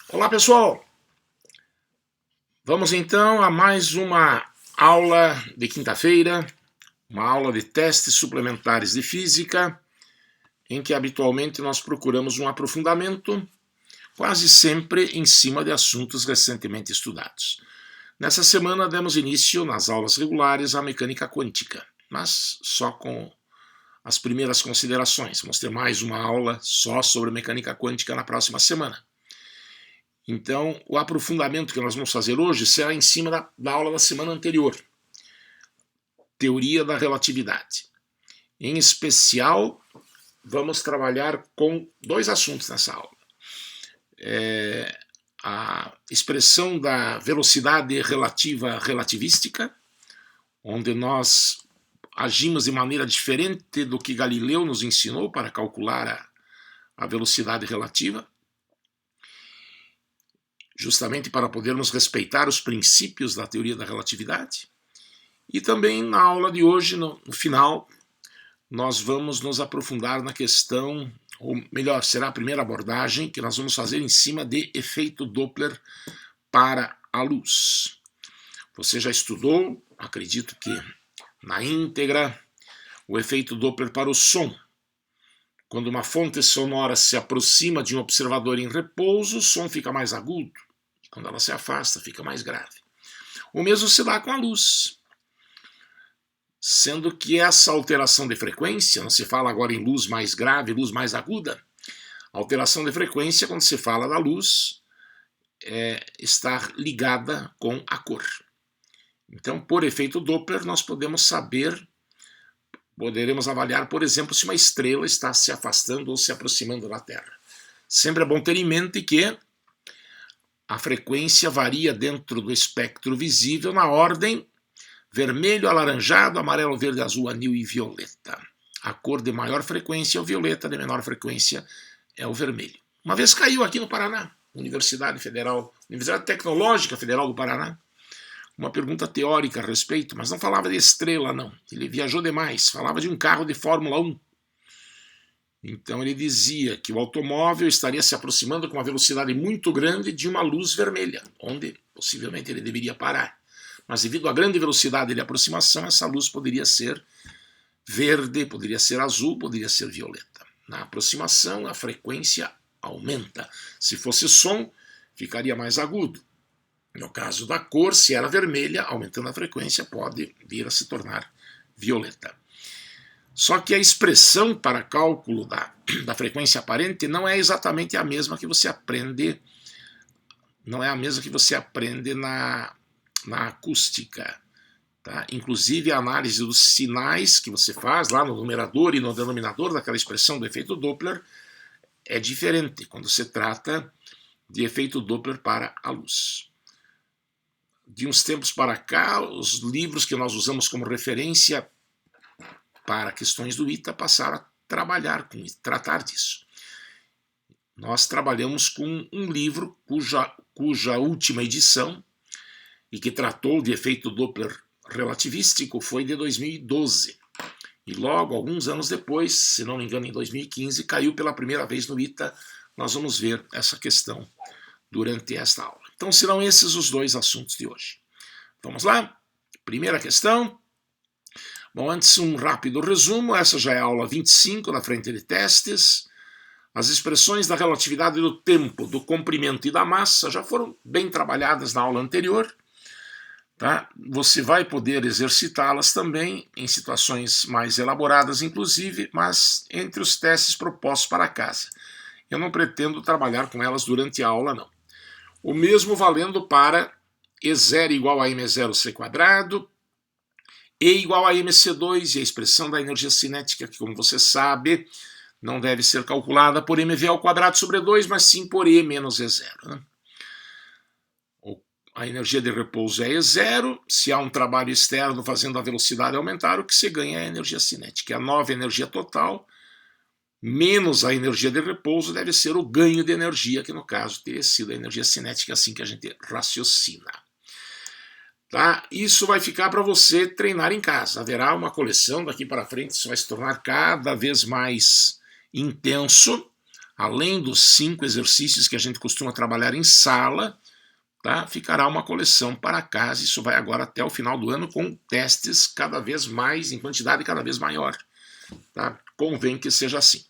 Olá pessoal, vamos então a mais uma aula de quinta-feira, uma aula de testes suplementares de física, em que habitualmente nós procuramos um aprofundamento, quase sempre em cima de assuntos recentemente estudados. Nessa semana demos início nas aulas regulares à mecânica quântica, mas só com as primeiras considerações. Vamos ter mais uma aula só sobre mecânica quântica na próxima semana. Então, o aprofundamento que nós vamos fazer hoje será em cima da aula da semana anterior, teoria da relatividade. Em especial, vamos trabalhar com dois assuntos nessa aula. A expressão da velocidade relativa relativística, onde nós agimos de maneira diferente do que Galileu nos ensinou para calcular a velocidade relativa, justamente para podermos respeitar os princípios da teoria da relatividade. E também na aula de hoje, no final, nós vamos nos aprofundar na questão, ou melhor, será a primeira abordagem que nós vamos fazer em cima de efeito Doppler para a luz. Você já estudou, acredito que na íntegra, o efeito Doppler para o som. Quando uma fonte sonora se aproxima de um observador em repouso, o som fica mais agudo. Quando ela se afasta, fica mais grave. O mesmo se dá com a luz. Sendo que essa alteração de frequência, não se fala agora em luz mais grave, luz mais aguda, a alteração de frequência, quando se fala da luz, está ligada com a cor. Então, por efeito Doppler, nós poderemos avaliar, por exemplo, se uma estrela está se afastando ou se aproximando da Terra. Sempre é bom ter em mente que a frequência varia dentro do espectro visível na ordem vermelho, alaranjado, amarelo, verde, azul, anil e violeta. A cor de maior frequência é o violeta, de menor frequência é o vermelho. Uma vez caiu aqui no Paraná, Universidade Tecnológica Federal do Paraná, uma pergunta teórica a respeito, mas não falava de estrela, não. Ele viajou demais, falava de um carro de Fórmula 1. Então ele dizia que o automóvel estaria se aproximando com uma velocidade muito grande de uma luz vermelha, onde possivelmente ele deveria parar. Mas devido à grande velocidade de aproximação, essa luz poderia ser verde, poderia ser azul, poderia ser violeta. Na aproximação, a frequência aumenta. Se fosse som, ficaria mais agudo. No caso da cor, se era vermelha, aumentando a frequência, pode vir a se tornar violeta. Só que a expressão para cálculo da frequência aparente não é exatamente a mesma que você aprende, não é a mesma que você aprende na acústica. Tá? Inclusive a análise dos sinais que você faz lá no numerador e no denominador daquela expressão do efeito Doppler é diferente quando se trata de efeito Doppler para a luz. De uns tempos para cá, os livros que nós usamos como referência para questões do ITA passaram a trabalhar com isso, tratar disso. Nós trabalhamos com um livro cuja última edição, e que tratou de efeito Doppler relativístico, foi de 2012. E logo, alguns anos depois, se não me engano em 2015, caiu pela primeira vez no ITA. Nós vamos ver essa questão durante esta aula. Então serão esses os dois assuntos de hoje. Vamos lá? Primeira questão. Bom, antes um rápido resumo, essa já é a aula 25 na frente de testes. As expressões da relatividade do tempo, do comprimento e da massa já foram bem trabalhadas na aula anterior. Tá? Você vai poder exercitá-las também em situações mais elaboradas, inclusive, mas entre os testes propostos para casa. Eu não pretendo trabalhar com elas durante a aula, não. O mesmo valendo para E0 igual a mz², E igual a mc2 e a expressão da energia cinética, que como você sabe, não deve ser calculada por mv² sobre 2, mas sim por E menos E0. Né? A energia de repouso é E0, se há um trabalho externo fazendo a velocidade aumentar, o que se ganha é a energia cinética. A nova energia total, menos a energia de repouso, deve ser o ganho de energia, que no caso teria sido a energia cinética, assim que a gente raciocina. Tá? Isso vai ficar para você treinar em casa. Haverá uma coleção daqui para frente, isso vai se tornar cada vez mais intenso, além dos 5 exercícios que a gente costuma trabalhar em sala, tá? Ficará uma coleção para casa. Isso vai agora até o final do ano com testes cada vez mais, em quantidade cada vez maior. Tá? Convém que seja assim.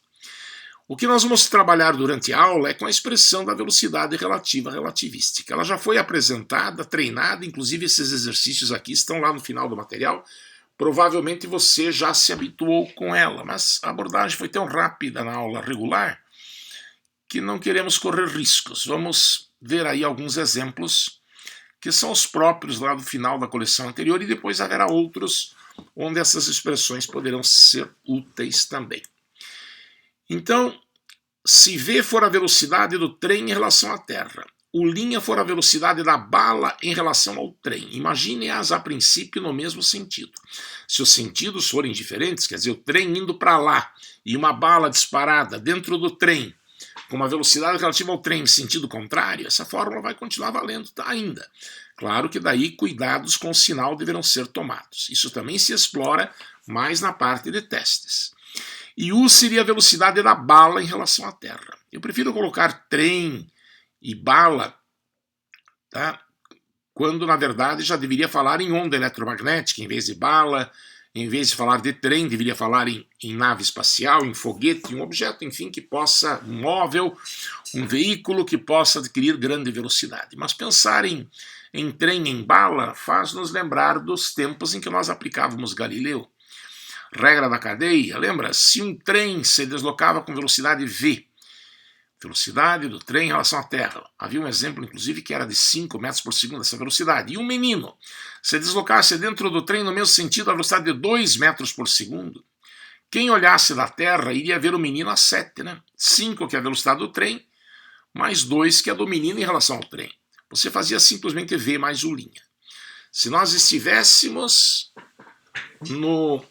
O que nós vamos trabalhar durante a aula é com a expressão da velocidade relativa relativística. Ela já foi apresentada, treinada, inclusive esses exercícios aqui estão lá no final do material. Provavelmente você já se habituou com ela, mas a abordagem foi tão rápida na aula regular que não queremos correr riscos. Vamos ver aí alguns exemplos que são os próprios lá do final da coleção anterior, e depois haverá outros onde essas expressões poderão ser úteis também. Então, se v for a velocidade do trem em relação à Terra, u' for a velocidade da bala em relação ao trem, imagine-as a princípio no mesmo sentido. Se os sentidos forem diferentes, quer dizer, o trem indo para lá e uma bala disparada dentro do trem com uma velocidade relativa ao trem em sentido contrário, essa fórmula vai continuar valendo ainda. Claro que daí cuidados com o sinal deverão ser tomados. Isso também se explora mais na parte de testes. E U seria a velocidade da bala em relação à Terra. Eu prefiro colocar trem e bala, tá? Quando na verdade já deveria falar em onda eletromagnética em vez de bala. Em vez de falar de trem, deveria falar em nave espacial, em foguete, um objeto, enfim, que possa, um móvel, um veículo que possa adquirir grande velocidade. Mas pensar em trem, em bala, faz nos lembrar dos tempos em que nós aplicávamos Galileu. Regra da cadeia, lembra? Se um trem se deslocava com velocidade v, velocidade do trem em relação à Terra. Havia um exemplo, inclusive, que era de 5 metros por segundo essa velocidade. E um menino se deslocasse dentro do trem no mesmo sentido, a velocidade de 2 metros por segundo. Quem olhasse da Terra iria ver o menino a 7, né? 5, que é a velocidade do trem, mais 2, que é a do menino em relação ao trem. Você fazia simplesmente v mais u'. Se nós estivéssemos no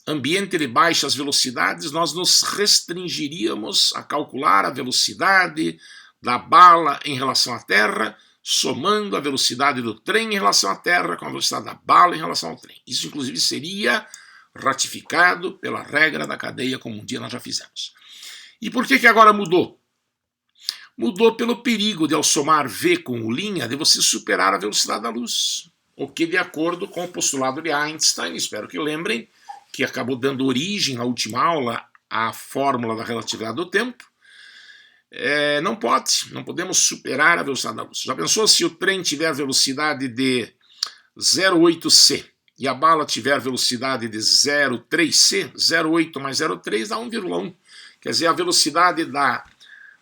ambiente de baixas velocidades, nós nos restringiríamos a calcular a velocidade da bala em relação à Terra, somando a velocidade do trem em relação à Terra com a velocidade da bala em relação ao trem. Isso, inclusive, seria ratificado pela regra da cadeia, como um dia nós já fizemos. E por que agora mudou? Mudou pelo perigo de, ao somar v com u', de você superar a velocidade da luz. O que, de acordo com o postulado de Einstein, espero que lembrem, que acabou dando origem na última aula à fórmula da relatividade do tempo, não podemos superar a velocidade da luz. Já pensou se o trem tiver velocidade de 0,8c e a bala tiver velocidade de 0,3c? 0,8 mais 0,3 dá 1,1. Quer dizer, a velocidade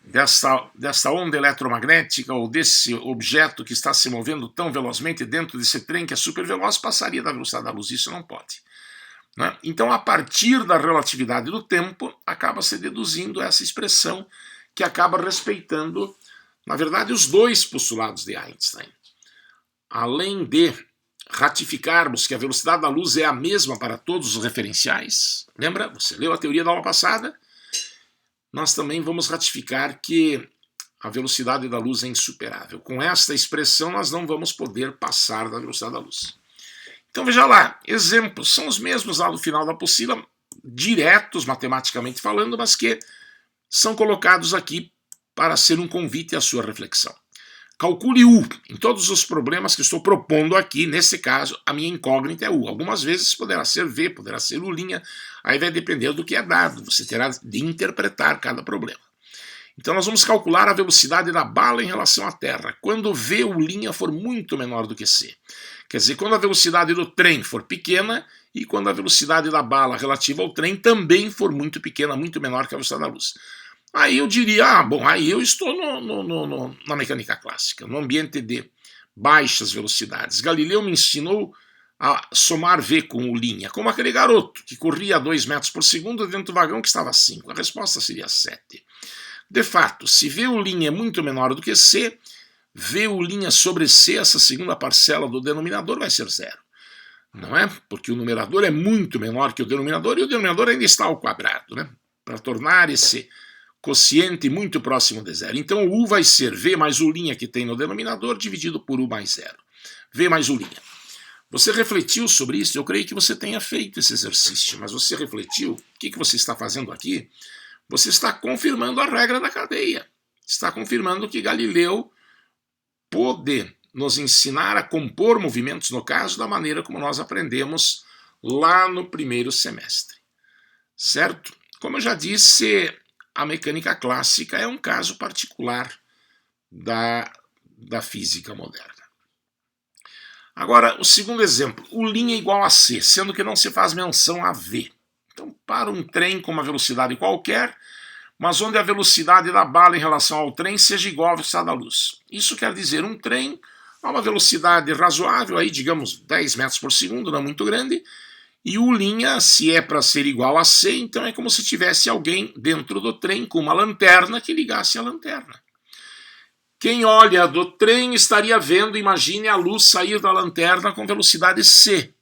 dessa onda eletromagnética ou desse objeto que está se movendo tão velozmente dentro desse trem que é super veloz passaria da velocidade da luz. Isso não pode. Então, a partir da relatividade do tempo, acaba-se deduzindo essa expressão que acaba respeitando, na verdade, os dois postulados de Einstein. Além de ratificarmos que a velocidade da luz é a mesma para todos os referenciais, lembra? Você leu a teoria da aula passada? Nós também vamos ratificar que a velocidade da luz é insuperável. Com esta expressão, nós não vamos poder passar da velocidade da luz. Então veja lá, exemplos são os mesmos lá do final da apostila, diretos matematicamente falando, mas que são colocados aqui para ser um convite à sua reflexão. Calcule U em todos os problemas que estou propondo aqui, nesse caso a minha incógnita é U. Algumas vezes poderá ser V, poderá ser U', aí vai depender do que é dado, você terá de interpretar cada problema. Então nós vamos calcular a velocidade da bala em relação à Terra, quando V, U' for muito menor do que C. Quer dizer, quando a velocidade do trem for pequena e quando a velocidade da bala relativa ao trem também for muito pequena, muito menor que a velocidade da luz. Aí eu diria, aí eu estou na mecânica clássica, no ambiente de baixas velocidades. Galileu me ensinou a somar V com U', como aquele garoto que corria a 2 metros por segundo dentro do vagão que estava a 5. A resposta seria 7. De fato, se V' é muito menor do que C, V' sobre C, essa segunda parcela do denominador, vai ser 0. Não é? Porque o numerador é muito menor que o denominador e o denominador ainda está ao quadrado, né? Para tornar esse quociente muito próximo de 0. Então o U vai ser V mais U' que tem no denominador dividido por U mais 0. V mais U'. Você refletiu sobre isso? Eu creio que você tenha feito esse exercício, mas você refletiu? O que você está fazendo aqui? você está confirmando a regra da cadeia. Está confirmando que Galileu pôde nos ensinar a compor movimentos, no caso, da maneira como nós aprendemos lá no primeiro semestre. Certo? Como eu já disse, a mecânica clássica é um caso particular da física moderna. Agora, o segundo exemplo, o linha igual a c, sendo que não se faz menção a v. Então, para um trem com uma velocidade qualquer, mas onde a velocidade da bala em relação ao trem seja igual à velocidade da luz. Isso quer dizer um trem a uma velocidade razoável, aí, digamos 10 metros por segundo, não muito grande, e o linha, se é para ser igual a c, então é como se tivesse alguém dentro do trem com uma lanterna que ligasse a lanterna. Quem olha do trem estaria vendo, imagine, a luz sair da lanterna com velocidade c.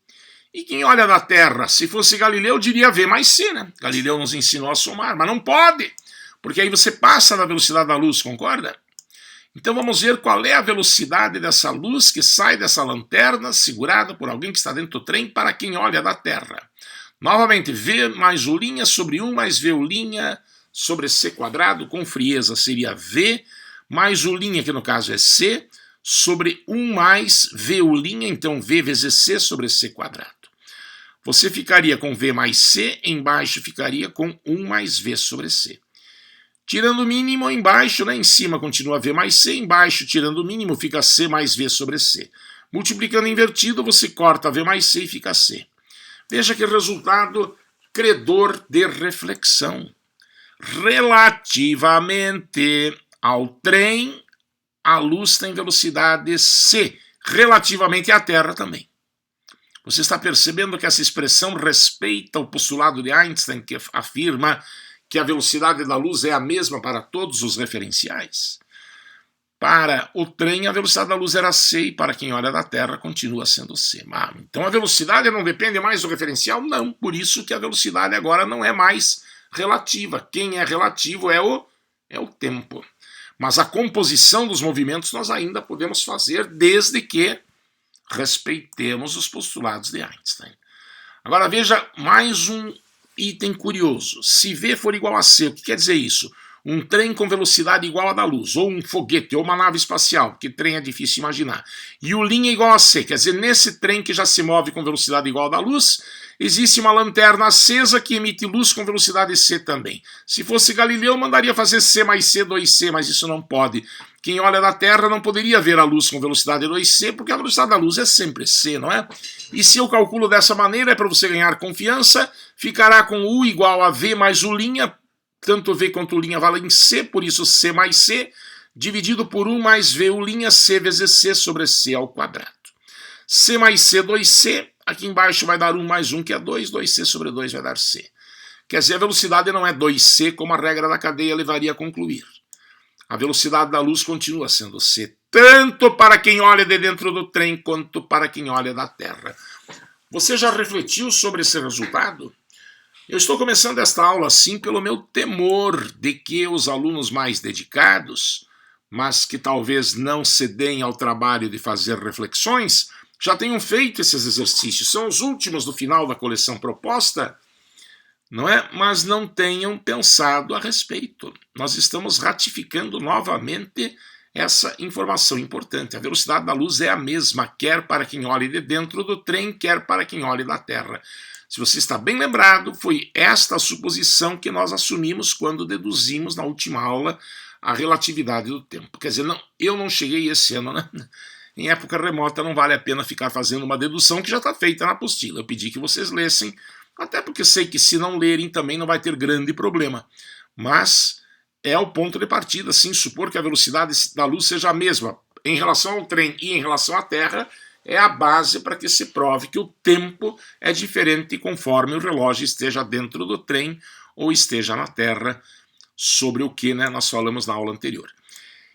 E quem olha da Terra, se fosse Galileu, diria v mais c, né? Galileu nos ensinou a somar, mas não pode, porque aí você passa da velocidade da luz, concorda? Então vamos ver qual é a velocidade dessa luz que sai dessa lanterna, segurada por alguém que está dentro do trem, para quem olha da Terra. Novamente, v mais u' sobre 1 mais v u' sobre c quadrado, com frieza seria v, mais u', que no caso é c, sobre 1 mais v u', então v vezes c sobre c quadrado. Você ficaria com v mais c, embaixo ficaria com 1 mais v sobre c. Tirando o mínimo, embaixo, né, em cima continua v mais c, embaixo, tirando o mínimo, fica c mais v sobre c. Multiplicando invertido, você corta v mais c e fica c. Veja que resultado credor de reflexão. Relativamente ao trem, a luz tem velocidade c, relativamente à Terra também. Você está percebendo que essa expressão respeita o postulado de Einstein, que afirma que a velocidade da luz é a mesma para todos os referenciais? Para o trem, a velocidade da luz era c, e para quem olha da Terra, continua sendo c. Então a velocidade não depende mais do referencial? Não, por isso que a velocidade agora não é mais relativa. Quem é relativo é o tempo. Mas a composição dos movimentos nós ainda podemos fazer desde que respeitemos os postulados de Einstein. Agora veja mais um item curioso. Se v for igual a c, o que quer dizer isso? Um trem com velocidade igual à da luz, ou um foguete, ou uma nave espacial, porque trem é difícil imaginar. E o linha igual a c, quer dizer, nesse trem que já se move com velocidade igual à da luz, existe uma lanterna acesa que emite luz com velocidade c também. Se fosse Galileu, mandaria fazer c mais c, 2c, mas isso não pode. Quem olha da Terra não poderia ver a luz com velocidade 2c, porque a velocidade da luz é sempre c, não é? E se eu calculo dessa maneira, é para você ganhar confiança, ficará com u igual a v mais u', tanto v quanto u' valem c, por isso c mais c, dividido por 1 mais v u', c vezes c sobre c ao quadrado. C mais c, 2c, aqui embaixo vai dar 1 mais 1, que é 2, 2c sobre 2 vai dar c. Quer dizer, a velocidade não é 2c, como a regra da cadeia levaria a concluir. A velocidade da luz continua sendo c, tanto para quem olha de dentro do trem, quanto para quem olha da Terra. Você já refletiu sobre esse resultado? Eu estou começando esta aula assim pelo meu temor de que os alunos mais dedicados, mas que talvez não se deem ao trabalho de fazer reflexões, já tenham feito esses exercícios. São os últimos do final da coleção proposta, não é? Mas não tenham pensado a respeito. Nós estamos ratificando novamente essa informação importante. A velocidade da luz é a mesma, quer para quem olhe de dentro do trem, quer para quem olhe da Terra. Se você está bem lembrado, foi esta a suposição que nós assumimos quando deduzimos na última aula a relatividade do tempo. Quer dizer, não, eu não cheguei esse ano, né? Em época remota não vale a pena ficar fazendo uma dedução que já está feita na apostila. Eu pedi que vocês lessem, até porque sei que se não lerem também não vai ter grande problema. Mas é o ponto de partida, sim, supor que a velocidade da luz seja a mesma em relação ao trem e em relação à Terra, é a base para que se prove que o tempo é diferente conforme o relógio esteja dentro do trem ou esteja na Terra, sobre o que, né, nós falamos na aula anterior.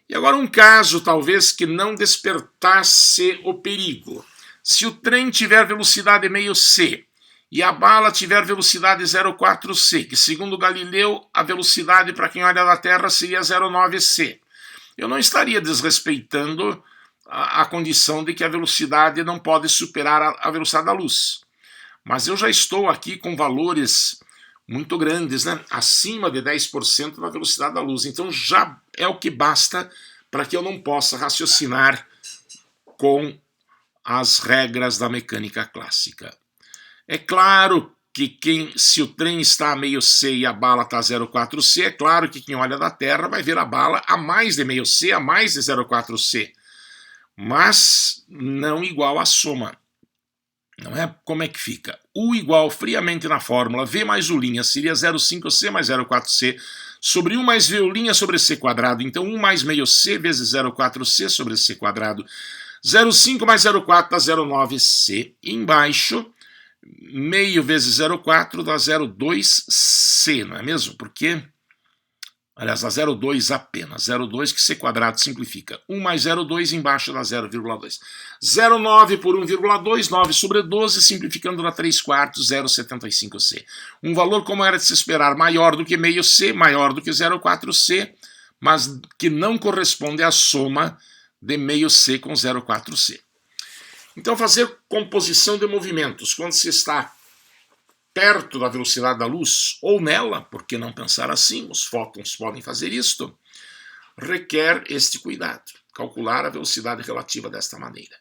E agora um caso, talvez, que não despertasse o perigo. Se o trem tiver velocidade meio c e a bala tiver velocidade 0,4c, que segundo Galileu, a velocidade para quem olha da Terra seria 0,9c, eu não estaria desrespeitando a condição de que a velocidade não pode superar a velocidade da luz. Mas eu já estou aqui com valores muito grandes, né? Acima de 10% da velocidade da luz. Então já é o que basta para que eu não possa raciocinar com as regras da mecânica clássica. É claro que se o trem está a meio C e a bala está a 0,4C, é claro que quem olha da Terra vai ver a bala a mais de meio C, a mais de 0,4C, mas não igual à soma. Não é? Como é que fica? U igual friamente na fórmula, V mais U' seria 0,5C mais 0,4C sobre 1 mais V' sobre C quadrado. Então 1 mais meio C vezes 0,4C sobre C quadrado. 0,5 mais 0,4 dá 0,9C. E embaixo, meio vezes 0,4 dá 0,2C, não é mesmo? Porque, aliás, dá 0,2 apenas. 0,2 que C quadrado simplifica. 1 mais 0,2 embaixo dá 0,2. 0,9 por 1,2, 9 sobre 12, simplificando dá 3 quartos, 0,75C. Um valor, como era de se esperar, maior do que meio C, maior do que 0,4C, mas que não corresponde à soma de meio C com 0,4C. Então, fazer composição de movimentos quando se está perto da velocidade da luz, ou nela, por que não pensar assim, os fótons podem fazer isto, requer este cuidado, calcular a velocidade relativa desta maneira.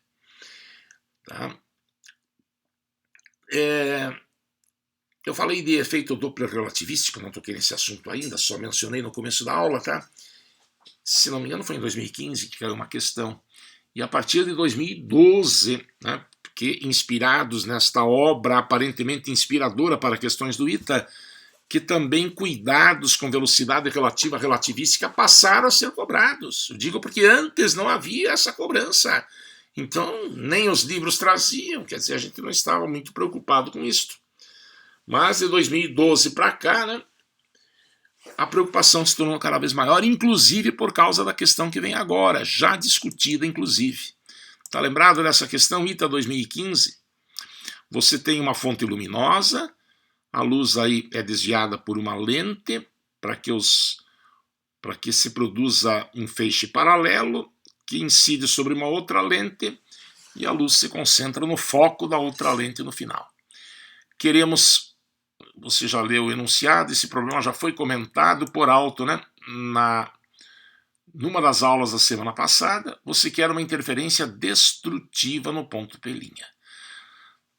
Tá? Eu falei de efeito Doppler relativístico, não toquei nesse assunto ainda, só mencionei no começo da aula, tá? Se não me engano foi em 2015 que caiu uma questão. E a partir de 2012, né, porque inspirados nesta obra aparentemente inspiradora para questões do ITA, que também cuidados com velocidade relativa relativística passaram a ser cobrados. Eu digo porque antes não havia essa cobrança. Então, nem os livros traziam, quer dizer, a gente não estava muito preocupado com isso. Mas de 2012 para cá, né, a preocupação se tornou cada vez maior, inclusive por causa da questão que vem agora, já discutida inclusive. Está lembrado dessa questão ITA 2015? Você tem uma fonte luminosa, a luz aí é desviada por uma lente para que se produza um feixe paralelo que incide sobre uma outra lente e a luz se concentra no foco da outra lente no final. Você já leu o enunciado, esse problema já foi comentado por alto, né? Numa das aulas da semana passada, você quer uma interferência destrutiva no ponto P'.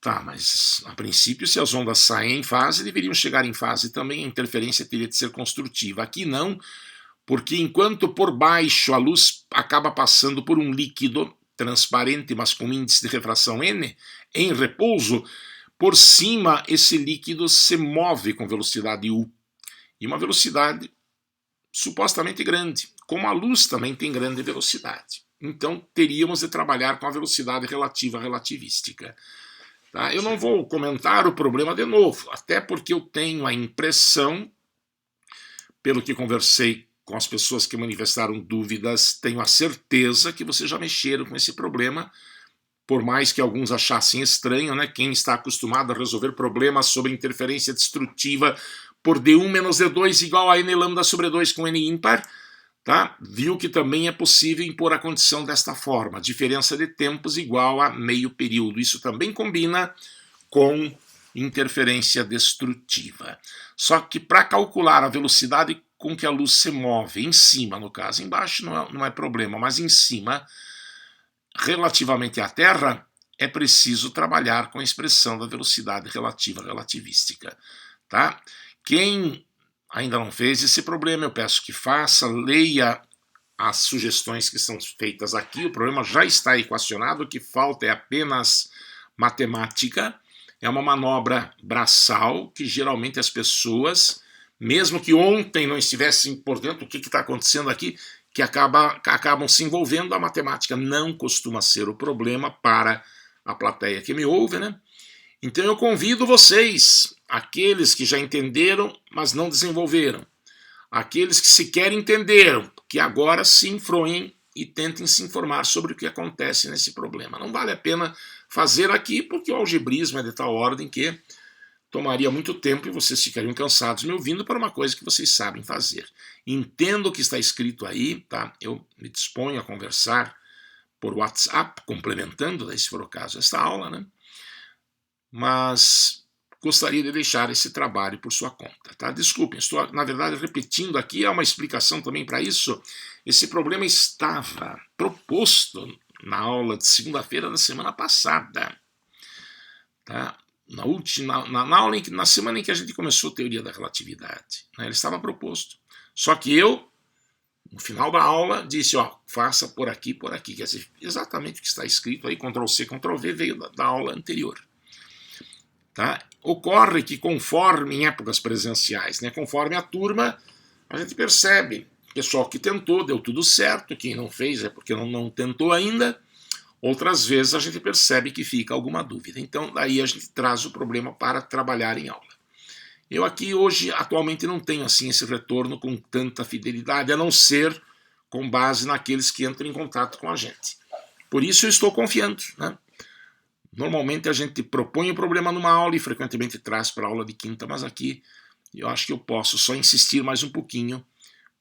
Tá, mas a princípio, se as ondas saem em fase, deveriam chegar em fase também, a interferência teria de ser construtiva. Aqui não, porque enquanto por baixo a luz acaba passando por um líquido transparente, mas com índice de refração N, em repouso, por cima esse líquido se move com velocidade U, e uma velocidade supostamente grande, como a luz também tem grande velocidade. Então teríamos de trabalhar com a velocidade relativa relativística. Tá? Eu não vou comentar o problema de novo, até porque eu tenho a impressão, pelo que conversei com as pessoas que manifestaram dúvidas, tenho a certeza que vocês já mexeram com esse problema, por mais que alguns achassem estranho, né? Quem está acostumado a resolver problemas sobre interferência destrutiva por D1 menos D2 igual a N lambda sobre 2 com N ímpar, tá? Viu que também é possível impor a condição desta forma, diferença de tempos igual a meio período. Isso também combina com interferência destrutiva. Só que para calcular a velocidade com que a luz se move em cima, no caso, embaixo não é problema, mas em cima, relativamente à Terra, é preciso trabalhar com a expressão da velocidade relativa relativística. Tá? Quem ainda não fez esse problema, eu peço que faça, leia as sugestões que são feitas aqui, o problema já está equacionado, o que falta é apenas matemática, é uma manobra braçal que geralmente as pessoas, mesmo que ontem não estivessem por dentro do que está acontecendo aqui, que acabam se envolvendo, a matemática não costuma ser o problema para a plateia que me ouve, né? Então eu convido vocês, aqueles que já entenderam, mas não desenvolveram, aqueles que sequer entenderam, que agora se enfronhem e tentem se informar sobre o que acontece nesse problema. Não vale a pena fazer aqui, porque o algebrismo é de tal ordem que tomaria muito tempo e vocês ficariam cansados me ouvindo para uma coisa que vocês sabem fazer. Entendo o que está escrito aí, tá? Eu me disponho a conversar por WhatsApp, complementando, se for o caso, esta aula, né? Mas gostaria de deixar esse trabalho por sua conta. Tá? Desculpem, estou, na verdade, repetindo aqui, há uma explicação também para isso. Esse problema estava proposto na aula de segunda-feira da semana passada. Tá? Na semana em que a gente começou a teoria da relatividade. Né? Ele estava proposto. Só que eu, no final da aula, disse, ó, faça por aqui, quer dizer, exatamente o que está escrito aí, Ctrl+C, Ctrl+V, veio da aula anterior. Tá? Ocorre que conforme em épocas presenciais, né, conforme a turma, a gente percebe, pessoal que tentou, deu tudo certo, quem não fez é porque não tentou ainda, outras vezes a gente percebe que fica alguma dúvida. Então daí a gente traz o problema para trabalhar em aula. Eu aqui hoje, atualmente, não tenho assim esse retorno com tanta fidelidade, a não ser com base naqueles que entram em contato com a gente. Por isso eu estou confiando, né? Normalmente a gente propõe o problema numa aula e frequentemente traz para a aula de quinta, mas aqui eu acho que eu posso só insistir mais um pouquinho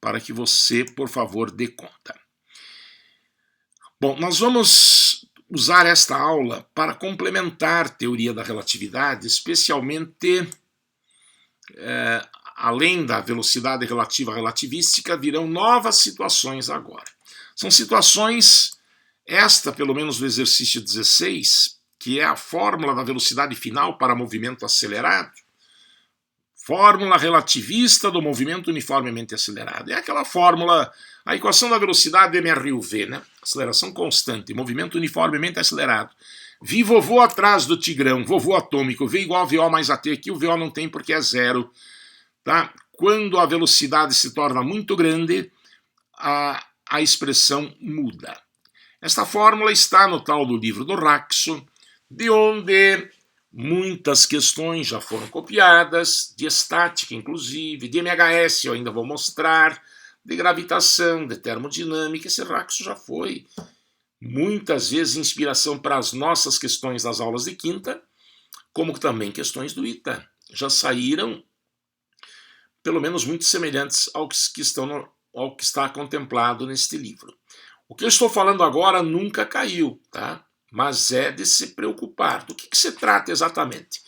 para que você, por favor, dê conta. Bom, nós vamos usar esta aula para complementar a teoria da relatividade, especialmente, além da velocidade relativa relativística, virão novas situações agora. São situações, esta pelo menos no exercício 16, que é a fórmula da velocidade final para movimento acelerado, fórmula relativista do movimento uniformemente acelerado. É aquela fórmula, a equação da velocidade mRu-v, né? Aceleração constante, movimento uniformemente acelerado. Vi vovô atrás do tigrão, vovô atômico, V igual a VO mais AT, aqui o VO não tem porque é zero. Tá? Quando a velocidade se torna muito grande, a expressão muda. Esta fórmula está no tal do livro do Raxo, de onde muitas questões já foram copiadas, de estática inclusive, de MHS eu ainda vou mostrar, de gravitação, de termodinâmica. Esse Raxo já foi muitas vezes inspiração para as nossas questões das aulas de quinta, como também questões do ITA. Já saíram, pelo menos, muito semelhantes ao que está contemplado neste livro. O que eu estou falando agora nunca caiu, tá? Mas é de se preocupar. Do que se trata exatamente?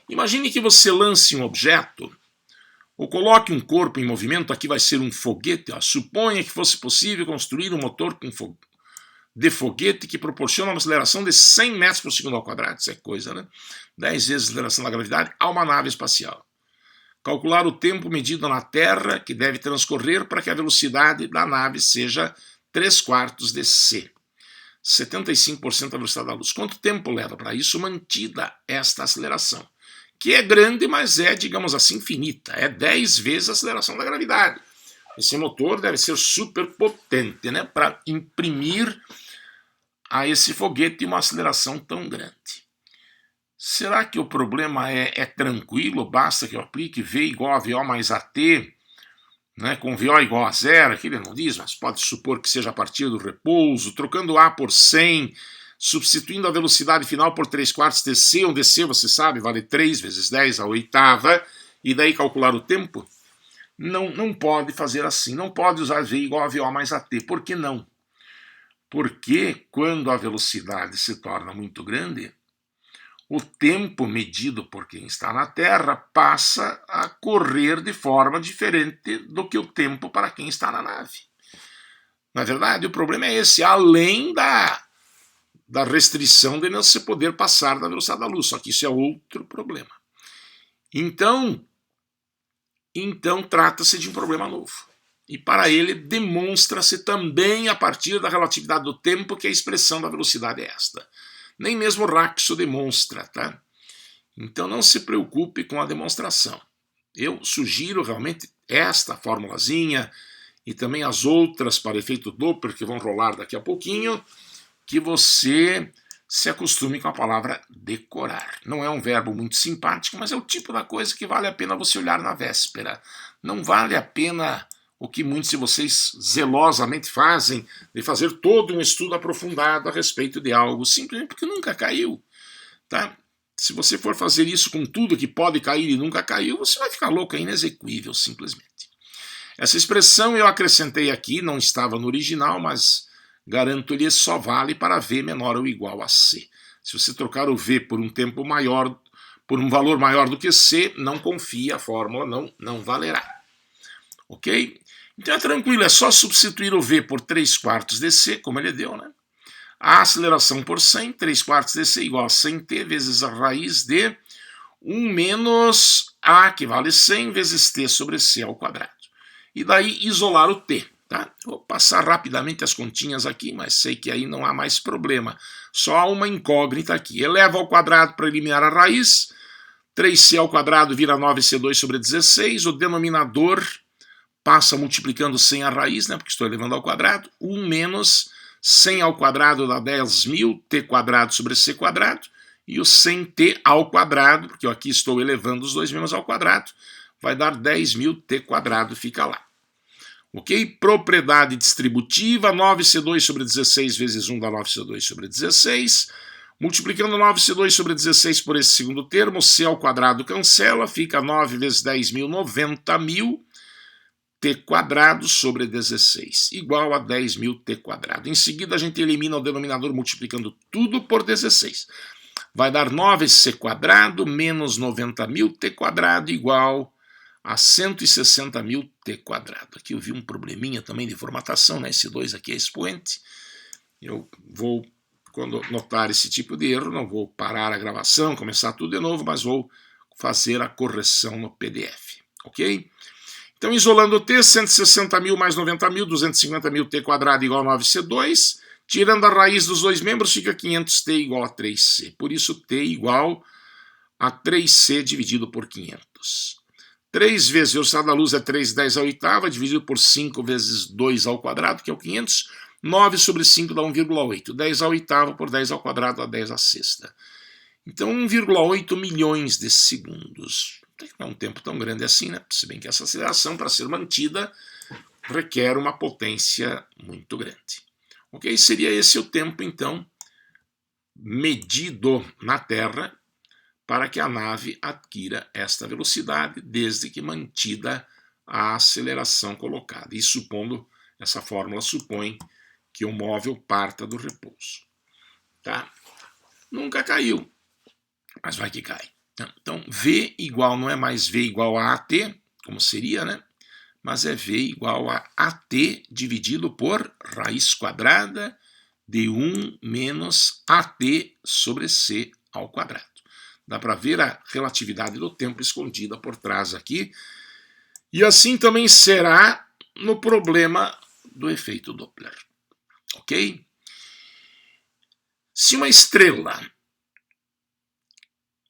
Imagine que você lance um objeto, ou coloque um corpo em movimento, aqui vai ser um foguete, ó. Suponha que fosse possível construir um motor de foguete que proporciona uma aceleração de 100 metros por segundo ao quadrado, isso é coisa, né? 10 vezes a aceleração da gravidade a uma nave espacial. Calcular o tempo medido na Terra que deve transcorrer para que a velocidade da nave seja 3/4 de c. 75% da velocidade da luz. Quanto tempo leva para isso mantida esta aceleração? Que é grande, mas é, digamos assim, finita. É 10 vezes a aceleração da gravidade. Esse motor deve ser super potente, né, para imprimir a esse foguete uma aceleração tão grande. Será que o problema é tranquilo? Basta que eu aplique V igual a VO mais AT, né, com VO igual a zero, aqui ele não diz, mas pode supor que seja a partir do repouso, trocando A por 100, substituindo a velocidade final por 3/4 de c, onde c, você sabe, vale 3 vezes 10 a oitava, e daí calcular o tempo? Não pode fazer assim, não pode usar V igual a VO mais AT. Por que não? Porque quando a velocidade se torna muito grande, o tempo medido por quem está na Terra passa a correr de forma diferente do que o tempo para quem está na nave. Na verdade, o problema é esse, além da restrição de não se poder passar da velocidade da luz, só que isso é outro problema. Então trata-se de um problema novo. E para ele demonstra-se também a partir da relatividade do tempo que a expressão da velocidade é esta. Nem mesmo Raxo demonstra, tá? Então não se preocupe com a demonstração. Eu sugiro realmente esta formulazinha e também as outras para efeito Doppler que vão rolar daqui a pouquinho, que você se acostume com a palavra decorar. Não é um verbo muito simpático, mas é o tipo da coisa que vale a pena você olhar na véspera. Não vale a pena o que muitos de vocês zelosamente fazem, de fazer todo um estudo aprofundado a respeito de algo, simplesmente porque nunca caiu. Tá? Se você for fazer isso com tudo que pode cair e nunca caiu, você vai ficar louco, é inexequível, simplesmente. Essa expressão eu acrescentei aqui, não estava no original, mas garanto-lhe só vale para V menor ou igual a C. Se você trocar o V por um tempo maior, por um valor maior do que C, não confie, a fórmula não valerá. Ok? Então é tranquilo, é só substituir o V por 3/4 dC, como ele deu, né? A aceleração por 100, 3/4 dC igual a 100t vezes a raiz de 1 menos A, que vale 100, vezes t sobre C ao quadrado. E daí isolar o t. Tá? Vou passar rapidamente as continhas aqui, mas sei que aí não há mais problema. Só há uma incógnita aqui. Eleva ao quadrado para eliminar a raiz. 3c ao quadrado vira 9c2 sobre 16. O denominador passa multiplicando 100 a raiz, né, porque estou elevando ao quadrado. 1 menos 100 ao quadrado dá 10.000, t quadrado sobre c quadrado. E o 100t ao quadrado, porque eu aqui estou elevando os dois menos ao quadrado, vai dar 10.000 t quadrado, fica lá. Ok? Propriedade distributiva, 9c2 sobre 16 vezes 1 dá 9c2 sobre 16. Multiplicando 9c2 sobre 16 por esse segundo termo, c ao quadrado cancela, fica 9 vezes 10.000, 90.000, t quadrado sobre 16, igual a 10.000 t quadrado. Em seguida, a gente elimina o denominador multiplicando tudo por 16. Vai dar 9c quadrado menos 90.000 t quadrado igual a 160.000 t quadrado. Aqui eu vi um probleminha também de formatação, né? Esse 2 aqui é expoente. Eu vou, quando notar esse tipo de erro, não vou parar a gravação, começar tudo de novo, mas vou fazer a correção no PDF, ok? Então, isolando o t, 160.000 mais 90.000, 250.000 t quadrado igual a 9c2. Tirando a raiz dos dois membros, fica 500t igual a 3c. Por isso, t igual a 3c dividido por 500. 3 vezes a velocidade da luz é 3 10 à oitava, dividido por 5 vezes 2 ao quadrado, que é o 500. 9 sobre 5 dá 1,8. 10 à oitava por 10 ao quadrado dá 10 à sexta. Então, 1,8 milhões de segundos. Não é um tempo tão grande assim, né? Se bem que essa aceleração, para ser mantida, requer uma potência muito grande. Ok? Seria esse o tempo, então, medido na Terra para que a nave adquira esta velocidade, desde que mantida a aceleração colocada. E supondo, essa fórmula supõe que o móvel parta do repouso. Tá? Nunca caiu, mas vai que cai. Então, V igual não é mais V igual a AT, como seria, né? Mas é V igual a AT dividido por raiz quadrada de 1 menos AT sobre C ao quadrado. Dá para ver a relatividade do tempo escondida por trás aqui. E assim também será no problema do efeito Doppler. Ok? Se uma estrela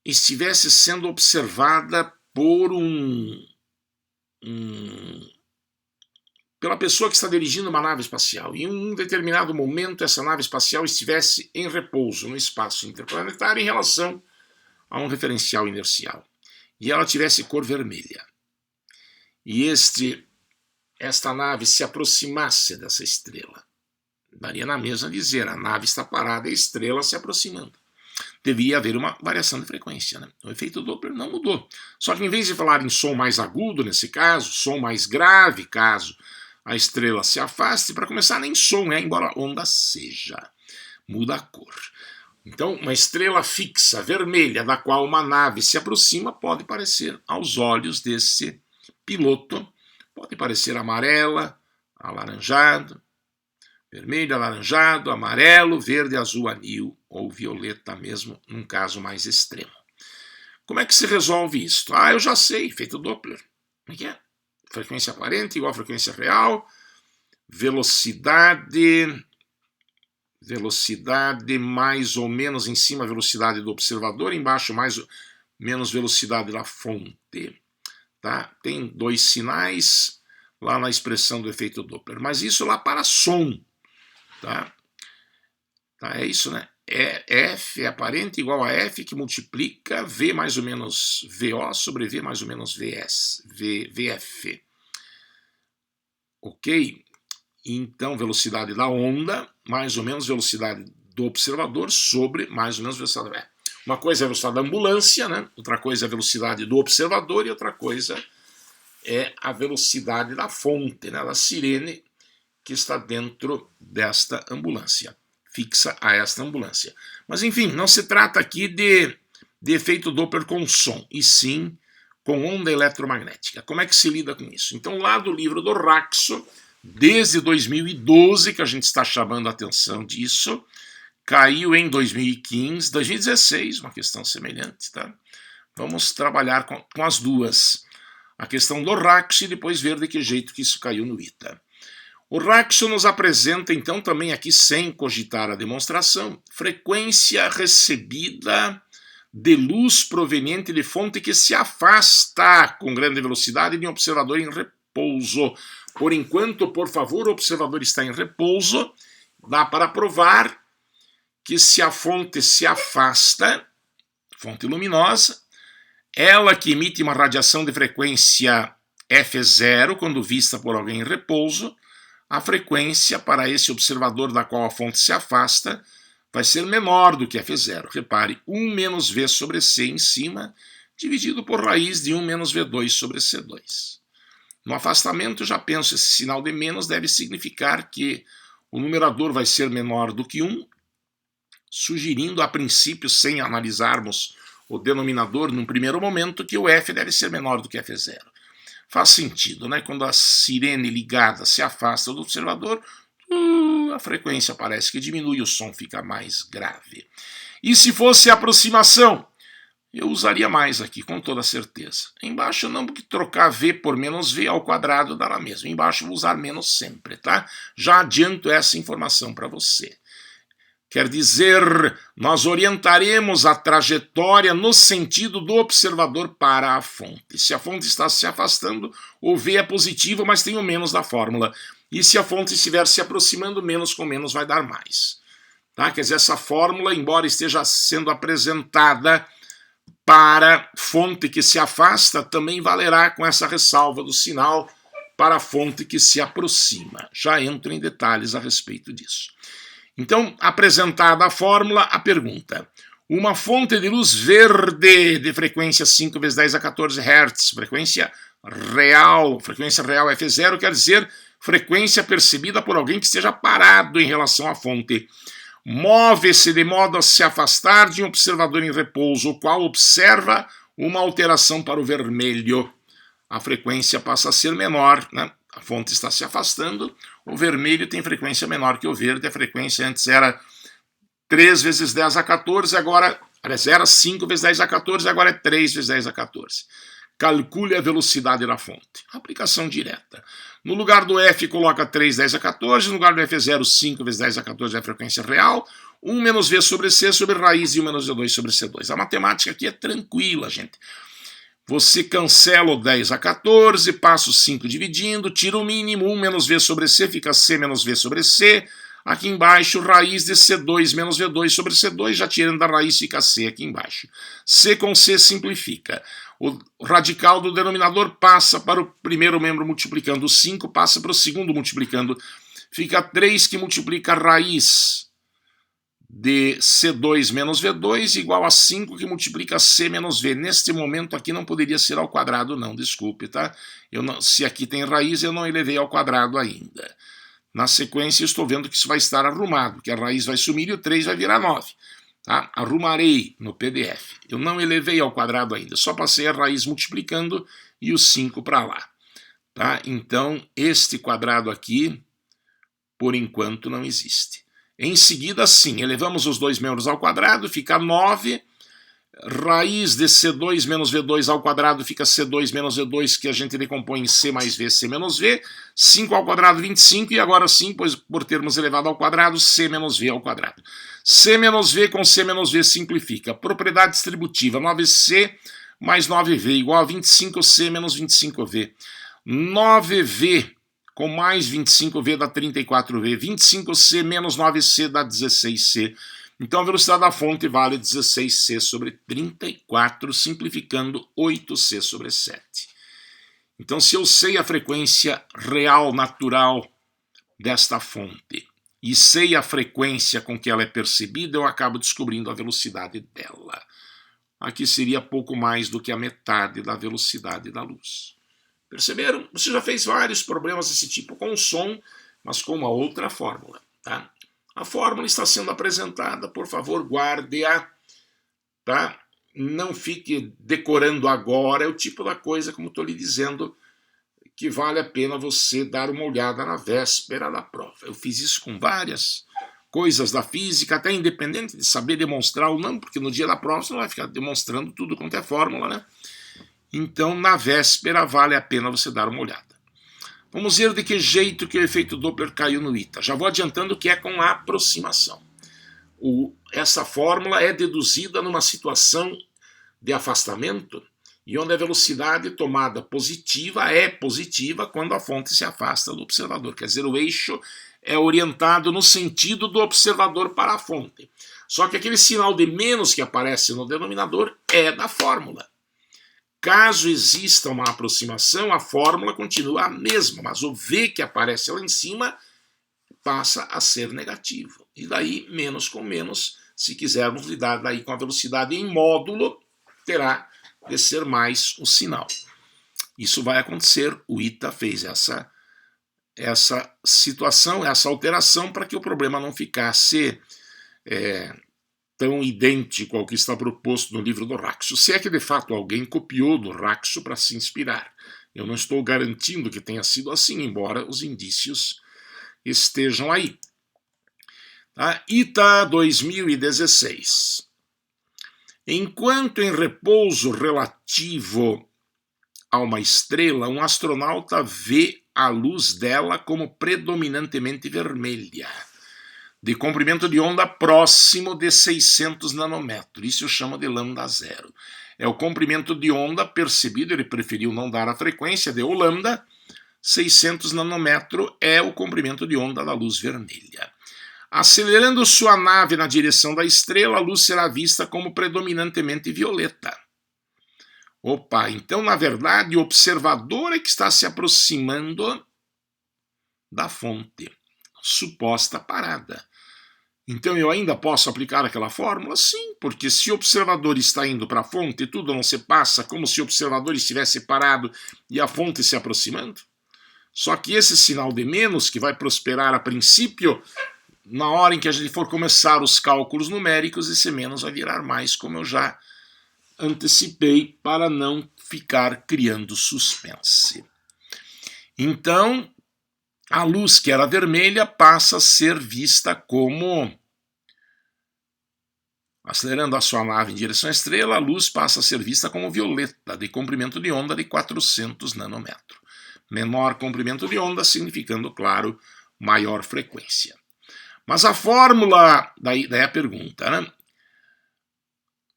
estivesse sendo observada por pela pessoa que está dirigindo uma nave espacial, e em um determinado momento essa nave espacial estivesse em repouso no espaço interplanetário em relação a um referencial inercial, e ela tivesse cor vermelha, e esta nave se aproximasse dessa estrela, daria na mesma dizer, a nave está parada e a estrela se aproximando. Deveria haver uma variação de frequência, né? O efeito Doppler não mudou. Só que em vez de falar em som mais agudo, nesse caso, som mais grave, caso a estrela se afaste, para começar, nem som, né? Embora a onda seja. Muda a cor. Então, uma estrela fixa, vermelha, da qual uma nave se aproxima, pode parecer, aos olhos desse piloto, pode parecer amarela, alaranjado, vermelho, alaranjado, amarelo, verde, azul, anil ou violeta mesmo, num caso mais extremo. Como é que se resolve isso? Eu já sei, efeito Doppler. Como é que é? Frequência aparente igual a frequência real, velocidade mais ou menos em cima a velocidade do observador, embaixo mais ou menos velocidade da fonte. Tá? Tem dois sinais lá na expressão do efeito Doppler, mas isso lá para som. Tá? É isso, né? F é aparente igual a F que multiplica V mais ou menos VO sobre V mais ou menos VF. Ok? Então, velocidade da onda mais ou menos velocidade do observador sobre mais ou menos velocidade. Uma coisa é a velocidade da ambulância, né? Outra coisa é a velocidade do observador e outra coisa é a velocidade da fonte, né? Da sirene que está dentro desta ambulância, fixa a esta ambulância. Mas enfim, não se trata aqui de de efeito Doppler com som, e sim com onda eletromagnética. Como é que se lida com isso? Então, lá do livro do Raxo, desde 2012 que a gente está chamando a atenção disso, caiu em 2015, 2016, uma questão semelhante, tá? Vamos trabalhar com as duas. A questão do Raxo e depois ver de que jeito que isso caiu no ITA. O Raxo nos apresenta, então, também aqui, sem cogitar a demonstração, frequência recebida de luz proveniente de fonte que se afasta com grande velocidade de um observador em repouso. Por enquanto, por favor, o observador está em repouso, dá para provar que se a fonte se afasta, fonte luminosa, ela que emite uma radiação de frequência F0 quando vista por alguém em repouso, a frequência para esse observador da qual a fonte se afasta vai ser menor do que F0. Repare, 1 menos V sobre C em cima, dividido por raiz de 1 menos V2 sobre C2. No afastamento, já penso, esse sinal de menos deve significar que o numerador vai ser menor do que 1, sugerindo a princípio, sem analisarmos o denominador num primeiro momento, que o F deve ser menor do que F0. Faz sentido, né? Quando a sirene ligada se afasta do observador, a frequência parece que diminui, o som fica mais grave. E se fosse aproximação? Eu usaria mais aqui, com toda certeza. Embaixo não, porque trocar V por menos V ao quadrado dá na mesma. Embaixo vou usar menos sempre, tá? Já adianto essa informação para você. Quer dizer, nós orientaremos a trajetória no sentido do observador para a fonte. Se a fonte está se afastando, o V é positivo, mas tem o menos da fórmula. E se a fonte estiver se aproximando, menos com menos vai dar mais. Tá? Quer dizer, essa fórmula, embora esteja sendo apresentada para fonte que se afasta, também valerá com essa ressalva do sinal para a fonte que se aproxima. Já entro em detalhes a respeito disso. Então, apresentada a fórmula, a pergunta. Uma fonte de luz verde de frequência 5 vezes 10 a 14 Hz, frequência real F0 quer dizer frequência percebida por alguém que esteja parado em relação à fonte. Move-se de modo a se afastar de um observador em repouso, o qual observa uma alteração para o vermelho. A frequência passa a ser menor, né? A fonte está se afastando, o vermelho tem frequência menor que o verde, a frequência antes era 3 vezes 10 a 14, agora era 5 vezes 10 a 14, agora é 3 vezes 10 a 14. Calcule a velocidade da fonte. Aplicação direta. No lugar do F, coloca 3 10 a 14, no lugar do F0, 5 vezes 10 a 14 é a frequência real, 1 menos V sobre C sobre raiz de 1 menos V2 sobre C2. A matemática aqui é tranquila, gente. Você cancela o 10 a 14, passa o 5 dividindo, tira o mínimo, 1 menos V sobre C, fica C menos V sobre C. Aqui embaixo, raiz de C2 menos V2 sobre C2, já tirando da raiz, fica C aqui embaixo. C com C simplifica. O radical do denominador passa para o primeiro membro multiplicando, o 5 passa para o segundo multiplicando. Fica 3 que multiplica a raiz de C2 menos V2 igual a 5 que multiplica C menos V. Neste momento aqui não poderia ser ao quadrado não, desculpe, tá? Se aqui tem raiz, eu não elevei ao quadrado ainda. Na sequência, eu estou vendo que isso vai estar arrumado, que a raiz vai sumir e o 3 vai virar 9. Tá? Arrumarei no PDF. Eu não elevei ao quadrado ainda, só passei a raiz multiplicando e o 5 para lá. Tá? Então, este quadrado aqui, por enquanto, não existe. Em seguida, sim, elevamos os dois membros ao quadrado, fica 9. Raiz de C2 menos V2 ao quadrado fica C2 menos V2, que a gente decompõe em C mais V, C menos V. 5 ao quadrado, 25, e agora sim, pois por termos elevado ao quadrado, C menos V ao quadrado. C menos V com C menos V simplifica. Propriedade distributiva, 9C mais 9V igual a 25C menos 25V. 9V com mais 25V dá 34V. 25C menos 9C dá 16C. Então a velocidade da fonte vale 16C sobre 34, simplificando 8C sobre 7. Então, se eu sei a frequência real, natural desta fonte, e sei a frequência com que ela é percebida, eu acabo descobrindo a velocidade dela. Aqui seria pouco mais do que a metade da velocidade da luz. Perceberam? Você já fez vários problemas desse tipo com som, mas com uma outra fórmula, tá? A fórmula está sendo apresentada, por favor, guarde-a, tá? não fique decorando agora, é o tipo da coisa, como estou lhe dizendo, que vale a pena você dar uma olhada na véspera da prova. Eu fiz isso com várias coisas da física, até independente de saber demonstrar ou não, porque no dia da prova você não vai ficar demonstrando tudo quanto é fórmula, né? Então, na véspera, vale a pena você dar uma olhada. Vamos ver de que jeito que o efeito Doppler caiu no ITA. Já vou adiantando que é com a aproximação. Essa fórmula é deduzida numa situação de afastamento e onde a velocidade tomada positiva é positiva quando a fonte se afasta do observador. Quer dizer, o eixo é orientado no sentido do observador para a fonte. Só que aquele sinal de menos que aparece no denominador é da fórmula. Caso exista uma aproximação, a fórmula continua a mesma, mas o V que aparece lá em cima passa a ser negativo. E daí, menos com menos, se quisermos lidar daí com a velocidade em módulo, terá de ser mais o sinal. Isso vai acontecer, o ITA fez essa situação, essa alteração para que o problema não ficasse tão idêntico ao que está proposto no livro do Raxo. Se é que de fato alguém copiou do Raxo para se inspirar. Eu não estou garantindo que tenha sido assim, embora os indícios estejam aí. Tá? ITA 2016. Enquanto em repouso relativo a uma estrela, um astronauta vê a luz dela como predominantemente vermelha, de comprimento de onda próximo de 600 nanômetros. Isso eu chamo de lambda zero. É o comprimento de onda percebido, ele preferiu não dar a frequência, deu lambda. 600 nanômetros é o comprimento de onda da luz vermelha. Acelerando sua nave na direção da estrela, a luz será vista como predominantemente violeta. Opa, então na verdade o observador é que está se aproximando da fonte, suposta parada. Então eu ainda posso aplicar aquela fórmula? Sim, porque se o observador está indo para a fonte, tudo não se passa como se o observador estivesse parado e a fonte se aproximando. Só que esse sinal de menos, que vai prosperar a princípio, na hora em que a gente for começar os cálculos numéricos, esse menos vai virar mais, como eu já antecipei, para não ficar criando suspense. Então, a luz que era vermelha passa a ser vista como, acelerando a sua nave em direção à estrela, a luz passa a ser vista como violeta, de comprimento de onda de 400 nanômetros. Menor comprimento de onda, significando, claro, maior frequência. Mas a fórmula, daí a pergunta, né?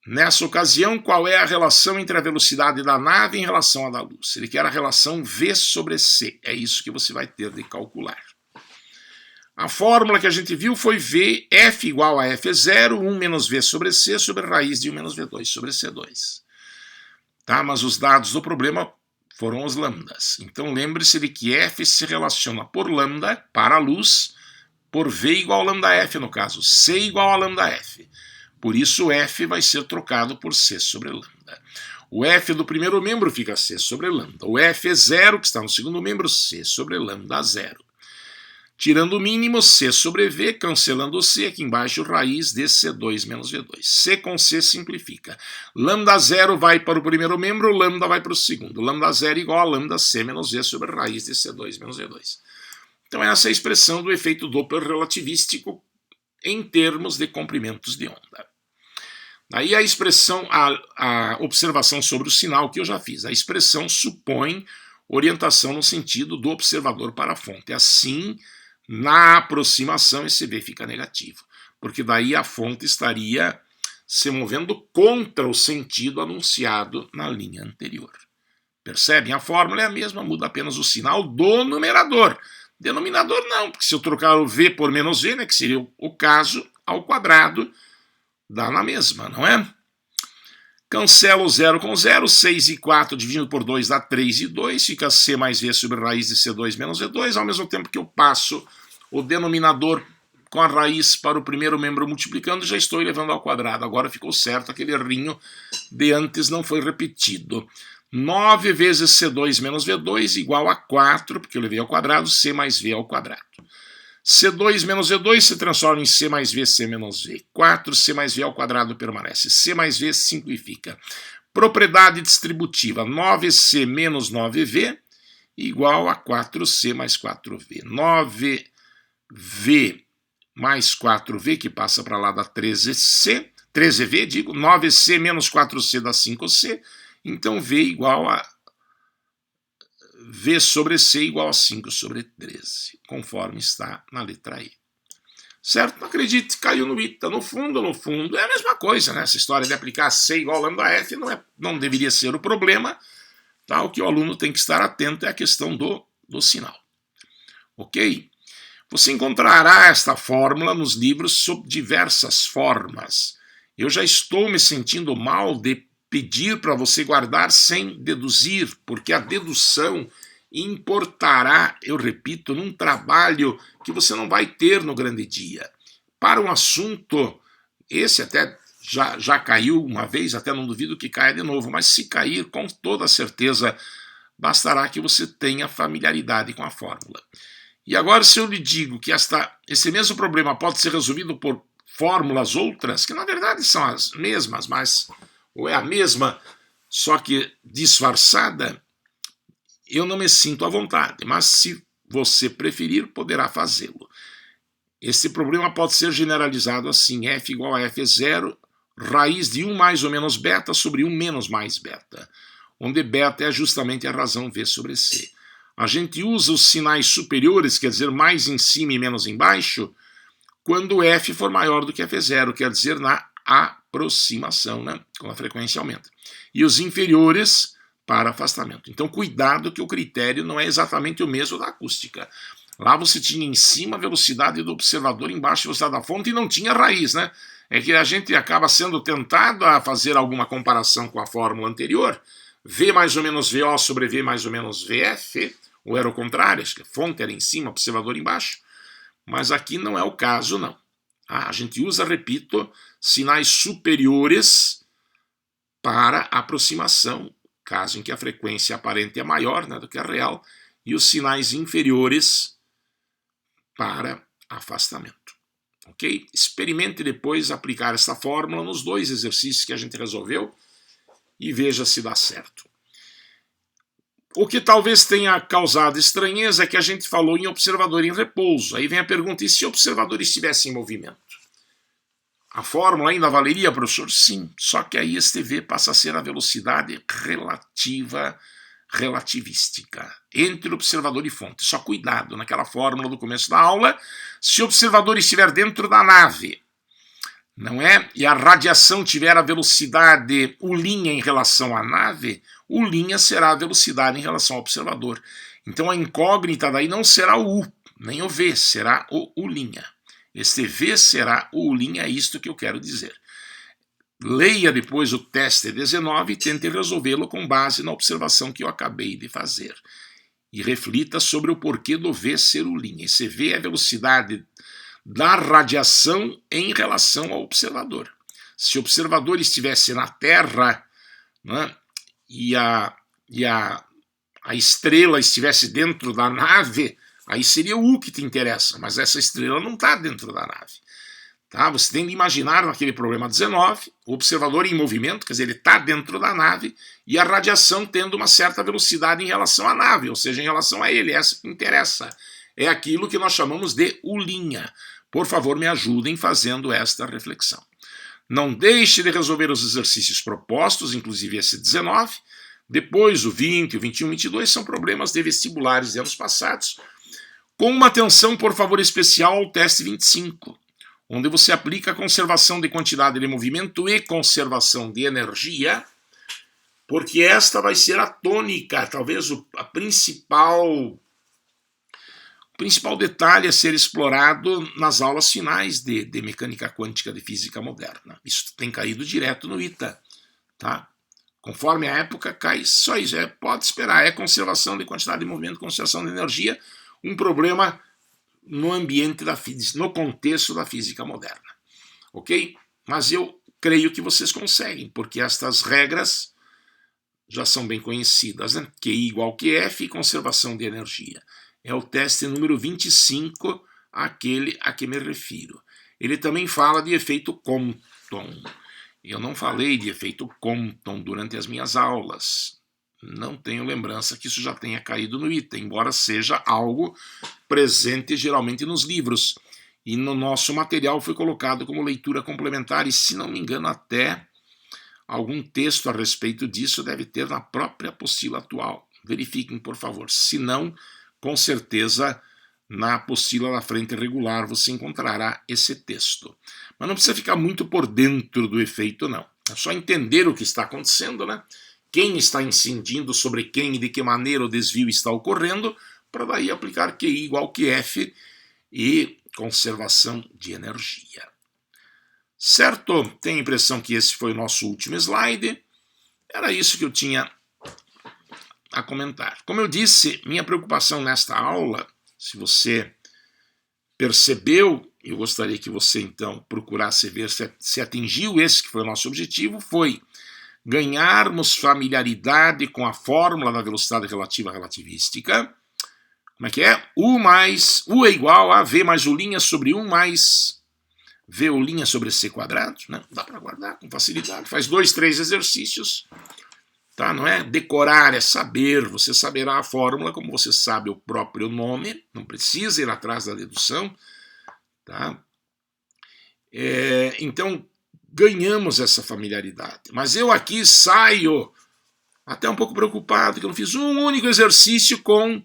Nessa ocasião, qual é a relação entre a velocidade da nave em relação à da luz? Ele quer a relação V sobre C. É isso que você vai ter de calcular. A fórmula que a gente viu foi F igual a F0, 1 menos V sobre C, sobre raiz de 1 menos V2 sobre C2. Tá? Mas os dados do problema foram os lambdas. Então lembre-se de que F se relaciona por lambda para a luz, por V igual a lambda F no caso, C igual a lambda F. Por isso o F vai ser trocado por C sobre lambda. O F do primeiro membro fica C sobre lambda. O F é 0, que está no segundo membro, C sobre lambda 0. Tirando o mínimo, C sobre V, cancelando o C, aqui embaixo raiz de C2 menos V2. C com C simplifica. Lambda 0 vai para o primeiro membro, lambda vai para o segundo. Lambda 0 igual a lambda C menos V sobre raiz de C2 menos V2. Então essa é a expressão do efeito Doppler relativístico em termos de comprimentos de onda. Daí a expressão, a observação sobre o sinal que eu já fiz. A expressão supõe orientação no sentido do observador para a fonte. Assim, na aproximação, esse V fica negativo, porque daí a fonte estaria se movendo contra o sentido anunciado na linha anterior. Percebem? A fórmula é a mesma, muda apenas o sinal do numerador. Denominador não, porque se eu trocar o V por menos V, né, que seria o caso, ao quadrado, dá na mesma, não é? Cancelo 0 com 0, 6 e 4 dividido por 2 dá 3 e 2, fica C mais V sobre raiz de C2 menos V2, ao mesmo tempo que eu passo o denominador com a raiz para o primeiro membro multiplicando, já estou elevando ao quadrado. Agora ficou certo, aquele errinho de antes não foi repetido. 9 vezes C2 menos V2 igual a 4, porque eu levei ao quadrado, C mais V ao quadrado. C2 menos V2 se transforma em C mais V, C menos V. 4C mais V ao quadrado permanece. C mais V simplifica. Propriedade distributiva, 9C menos 9V igual a 4C mais 4V. 9V mais 4V, que passa para lá, dá 13V, digo, 9C menos 4C dá 5C, então V igual a V sobre C igual a 5 sobre 13, conforme está na letra E. Certo? Não acredite, caiu no ITA. No fundo, é a mesma coisa, né? Essa história de aplicar C igual a lambda F não deveria ser o problema. Tá? O que o aluno tem que estar atento é a questão do sinal. Ok? Você encontrará esta fórmula nos livros sob diversas formas. Eu já estou me sentindo mal de pedir para você guardar sem deduzir, porque a dedução importará, eu repito, num trabalho que você não vai ter no grande dia. Para um assunto, esse até já caiu uma vez, até não duvido que caia de novo, mas se cair, com toda certeza, bastará que você tenha familiaridade com a fórmula. E agora, se eu lhe digo que esse mesmo problema pode ser resolvido por fórmulas outras, que na verdade são as mesmas, ou é a mesma, só que disfarçada, eu não me sinto à vontade, mas se você preferir, poderá fazê-lo. Esse problema pode ser generalizado assim: f igual a f0, raiz de 1 mais ou menos beta sobre 1 menos mais beta, onde beta é justamente a razão V sobre C. A gente usa os sinais superiores, quer dizer, mais em cima e menos embaixo, quando f for maior do que f0, quer dizer, na aproximação, né? Quando a frequência aumenta. E os inferiores para afastamento. Então, cuidado que o critério não é exatamente o mesmo da acústica. Lá você tinha em cima a velocidade do observador, embaixo a velocidade da fonte, e não tinha raiz, né? É que a gente acaba sendo tentado a fazer alguma comparação com a fórmula anterior, V mais ou menos VO sobre V mais ou menos VF, ou era o contrário, acho que a fonte era em cima, o observador embaixo, mas aqui não é o caso, não. A gente usa, repito, sinais superiores para aproximação, caso em que a frequência aparente é maior, né, do que a real, e os sinais inferiores para afastamento. Ok? Experimente depois aplicar essa fórmula nos dois exercícios que a gente resolveu e veja se dá certo. O que talvez tenha causado estranheza é que a gente falou em observador em repouso. Aí vem a pergunta: e se o observador estivesse em movimento? A fórmula ainda valeria, professor? Sim, só que aí este V passa a ser a velocidade relativística entre observador e fonte. Só cuidado, naquela fórmula do começo da aula, se o observador estiver dentro da nave, não é? E a radiação tiver a velocidade U' em relação à nave, U' será a velocidade em relação ao observador. Então a incógnita daí não será o U, nem o V, será o U'. Este V será o U', é isto que eu quero dizer. Leia depois o teste 19 e tente resolvê-lo com base na observação que eu acabei de fazer. E reflita sobre o porquê do V ser U'. Esse V é a velocidade da radiação em relação ao observador. Se o observador estivesse na Terra, né, e a estrela estivesse dentro da nave, aí seria o U que te interessa, mas essa estrela não está dentro da nave. Tá? Você tem que imaginar naquele problema 19, o observador em movimento, quer dizer, ele está dentro da nave, e a radiação tendo uma certa velocidade em relação à nave, ou seja, em relação a ele, essa que interessa. É aquilo que nós chamamos de U'. Por favor, me ajudem fazendo esta reflexão. Não deixe de resolver os exercícios propostos, inclusive esse 19. Depois, o 20, o 21, o 22 são problemas de vestibulares de anos passados. Com uma atenção, por favor, especial ao teste 25, onde você aplica a conservação de quantidade de movimento e conservação de energia, porque esta vai ser a tônica, talvez o principal detalhe a ser explorado nas aulas finais de mecânica quântica de física moderna. Isso tem caído direto no ITA, tá? Conforme a época, cai só isso. Pode esperar, é conservação de quantidade de movimento, conservação de energia, um problema no ambiente da física, no contexto da física moderna. Ok? Mas eu creio que vocês conseguem, porque estas regras já são bem conhecidas, né? QI igual QF e conservação de energia. É o teste número 25 aquele a que me refiro. Ele também fala de efeito Compton. Eu não falei de efeito Compton durante as minhas aulas. Não tenho lembrança que isso já tenha caído no item, embora seja algo presente geralmente nos livros. E no nosso material foi colocado como leitura complementar, e se não me engano até algum texto a respeito disso deve ter na própria apostila atual. Verifiquem, por favor. Se não, com certeza na apostila da frente regular você encontrará esse texto. Mas não precisa ficar muito por dentro do efeito, não. É só entender o que está acontecendo, né? Quem está incidindo sobre quem e de que maneira o desvio está ocorrendo, para daí aplicar QI igual que F e conservação de energia. Certo? Tenho a impressão que esse foi o nosso último slide. Era isso que eu tinha a comentar. Como eu disse, minha preocupação nesta aula, se você percebeu, eu gostaria que você então procurasse ver se atingiu esse que foi o nosso objetivo, foi ganharmos familiaridade com a fórmula da velocidade relativa relativística. Como é que é? U é igual a V mais U' sobre 1 mais V' sobre C quadrado. Né? Dá para guardar com facilidade. Faz 2, 3 exercícios. Tá? Não é decorar, é saber. Você saberá a fórmula como você sabe o próprio nome. Não precisa ir atrás da dedução. Tá? Então, ganhamos essa familiaridade. Mas eu aqui saio até um pouco preocupado, que eu não fiz um único exercício com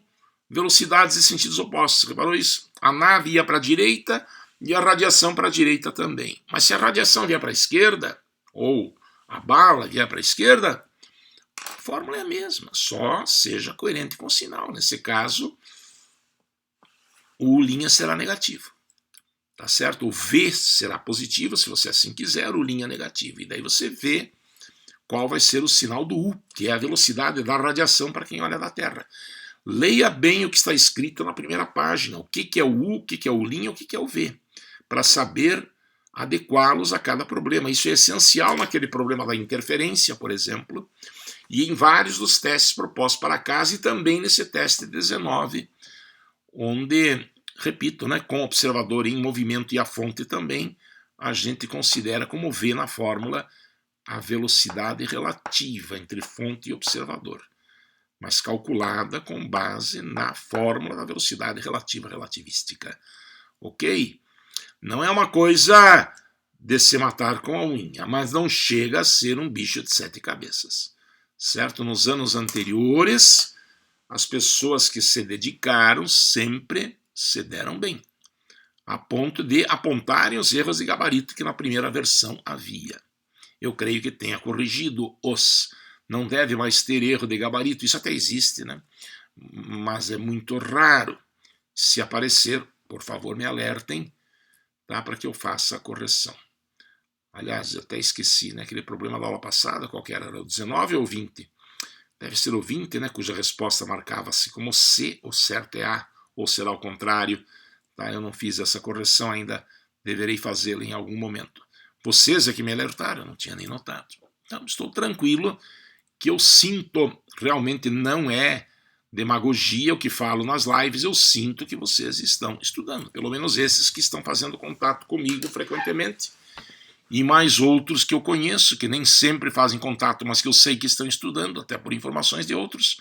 velocidades e sentidos opostos. Reparou isso? A nave ia para a direita e a radiação para a direita também. Mas se a radiação vier para a esquerda, ou a bala vier para a esquerda, a fórmula é a mesma, só seja coerente com o sinal. Nesse caso, o U' será negativo. Tá certo? O V será positivo, se você assim quiser, o U' negativo. E daí você vê qual vai ser o sinal do U, que é a velocidade da radiação para quem olha da Terra. Leia bem o que está escrito na primeira página, o que é o U, o que é o U', o que é o V, para saber adequá-los a cada problema. Isso é essencial naquele problema da interferência, por exemplo, e em vários dos testes propostos para casa, e também nesse teste 19, onde, repito, né, com o observador em movimento e a fonte também, a gente considera como V na fórmula a velocidade relativa entre fonte e observador, mas calculada com base na fórmula da velocidade relativa relativística. Ok? Não é uma coisa de se matar com a unha, mas não chega a ser um bicho de 7 cabeças. Certo? Nos anos anteriores, as pessoas que se dedicaram sempre se deram bem, a ponto de apontarem os erros de gabarito que na primeira versão havia. Eu creio que tenha corrigido os. Não deve mais ter erro de gabarito, isso até existe, né? Mas é muito raro. Se aparecer, por favor, me alertem, tá? Para que eu faça a correção. Aliás, eu até esqueci, né? Aquele problema da aula passada, qual que era? Era o 19 ou 20? Deve ser o 20, né? Cuja resposta marcava-se como C, o certo é A, ou será o contrário. Tá? Eu não fiz essa correção ainda, deverei fazê-la em algum momento. Vocês é que me alertaram, eu não tinha nem notado. Então, estou tranquilo, que eu sinto, realmente não é demagogia o que falo nas lives, eu sinto que vocês estão estudando, pelo menos esses que estão fazendo contato comigo frequentemente, e mais outros que eu conheço, que nem sempre fazem contato, mas que eu sei que estão estudando, até por informações de outros.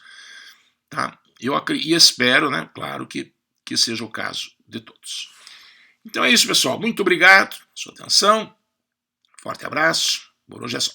Tá? E espero, né, claro, que seja o caso de todos. Então é isso, pessoal. Muito obrigado pela sua atenção. Forte abraço. Por hoje é só.